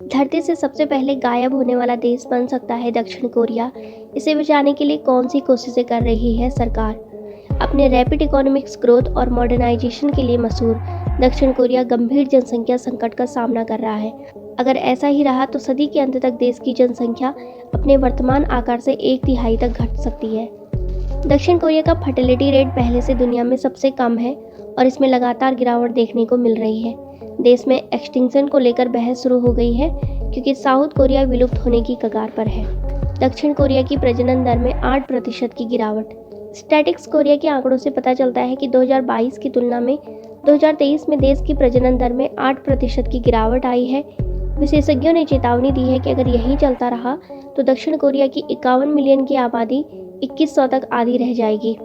धरती से सबसे पहले गायब होने वाला देश बन सकता है दक्षिण कोरिया। इसे बचाने के लिए कौन सी कोशिशें कर रही है सरकार? अपने रैपिड इकोनॉमिक्स ग्रोथ और मॉडर्नाइजेशन के लिए मशहूर दक्षिण कोरिया गंभीर जनसंख्या संकट का सामना कर रहा है। अगर ऐसा ही रहा तो सदी के अंत तक देश की जनसंख्या अपने वर्तमान आकार से 1/3 तक घट सकती है। दक्षिण कोरिया का फर्टिलिटी रेट पहले से दुनिया में सबसे कम है और इसमें लगातार गिरावट देखने को मिल रही है। देश में एक्सटिंक्शन को लेकर बहस शुरू हो गई है क्योंकि साउथ कोरिया विलुप्त होने की कगार पर है। दक्षिण कोरिया की प्रजनन दर में 8% की गिरावट। स्टैटिक्स कोरिया के आंकड़ों से पता चलता है कि 2022 की तुलना में 2023 में देश की प्रजनन दर में 8% की गिरावट आई है। विशेषज्ञों ने चेतावनी दी है कि अगर यही चलता रहा तो दक्षिण कोरिया की 51 मिलियन की आबादी 2100 तक आधी रह जाएगी।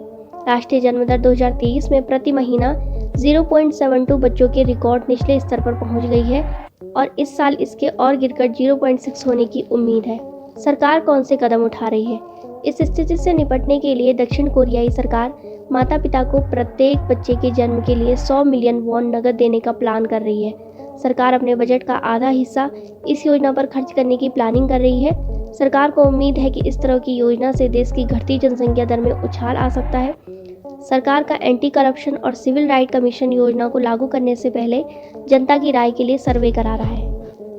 राष्ट्रीय जन्म दर 2023 में प्रति महीना 0.72 बच्चों के रिकॉर्ड निचले स्तर पर पहुंच गई है और इस साल इसके और गिरकर 0.6 होने की उम्मीद है। सरकार कौन से कदम उठा रही है? इस स्थिति से निपटने के लिए दक्षिण कोरियाई सरकार माता पिता को प्रत्येक बच्चे के जन्म के लिए 100 मिलियन वॉन नकद देने का प्लान कर रही है। सरकार अपने बजट का आधा हिस्सा इस योजना पर खर्च करने की प्लानिंग कर रही है। सरकार को उम्मीद है कि इस तरह की योजना से देश की घटती जनसंख्या दर में उछाल आ सकता है। सरकार का एंटी करप्शन और सिविल राइट कमीशन योजना को लागू करने से पहले जनता की राय के लिए सर्वे करा रहा है।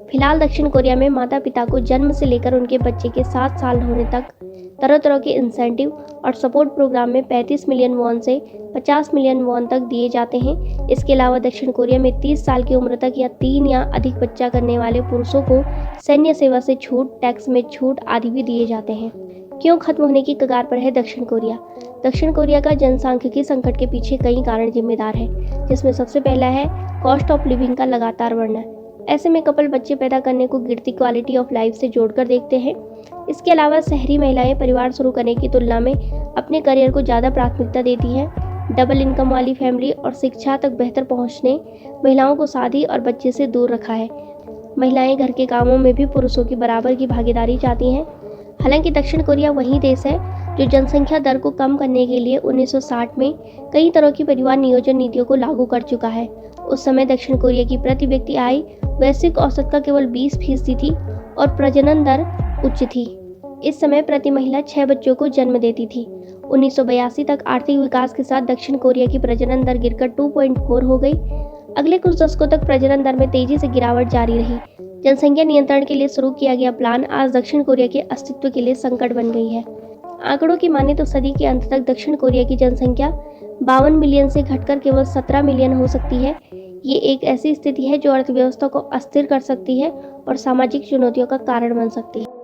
फिलहाल दक्षिण कोरिया में माता पिता को जन्म से लेकर उनके बच्चे के 7 साल होने तक तरह तरह के इंसेंटिव और सपोर्ट प्रोग्राम में 35 मिलियन वॉन से 50 मिलियन वॉन तक दिए जाते हैं। इसके अलावा दक्षिण कोरिया में 30 साल की उम्र तक या 3 या अधिक बच्चा करने वाले पुरुषों को सैन्य सेवा से छूट, टैक्स में छूट आदि भी दिए जाते हैं। क्यों खत्म होने की कगार पर है दक्षिण कोरिया? दक्षिण कोरिया का जनसांख्यिकी संकट के पीछे कई कारण जिम्मेदार हैं, जिसमें सबसे पहला है कॉस्ट ऑफ लिविंग का लगातार बढ़ना। ऐसे में कपल बच्चे पैदा करने को गिरती क्वालिटी ऑफ लाइफ से जोड़कर देखते हैं। इसके अलावा शहरी महिलाएं परिवार शुरू करने की तुलना में अपने करियर को ज़्यादा प्राथमिकता देती हैं। डबल इनकम वाली फैमिली और शिक्षा तक बेहतर पहुंचने महिलाओं को शादी और बच्चे से दूर रखा है। महिलाएं घर के कामों में भी पुरुषों की बराबर की भागीदारी चाहती हैं। हालांकि दक्षिण कोरिया वही देश है जो जनसंख्या दर को कम करने के लिए 1960 में कई तरह की परिवार नियोजन नीतियों को लागू कर चुका है। उस समय दक्षिण कोरिया की प्रति व्यक्ति आय वैश्विक औसत का केवल 20% थी और प्रजनन दर उच्च थी। इस समय प्रति महिला 6 बच्चों को जन्म देती थी। 1982 तक आर्थिक विकास के साथ दक्षिण कोरिया की प्रजनन दर गिरकर 2.4 हो गई। अगले कुछ दशकों तक प्रजनन दर में तेजी से गिरावट जारी रही। जनसंख्या नियंत्रण के लिए शुरू किया गया प्लान आज दक्षिण कोरिया के अस्तित्व के लिए संकट बन गई है। आंकड़ों की माने तो सदी के अंत तक दक्षिण कोरिया की जनसंख्या 52 मिलियन से घटकर केवल 17 मिलियन हो सकती है। ये एक ऐसी स्थिति है जो अर्थव्यवस्था को अस्थिर कर सकती है और सामाजिक चुनौतियों का कारण बन सकती है।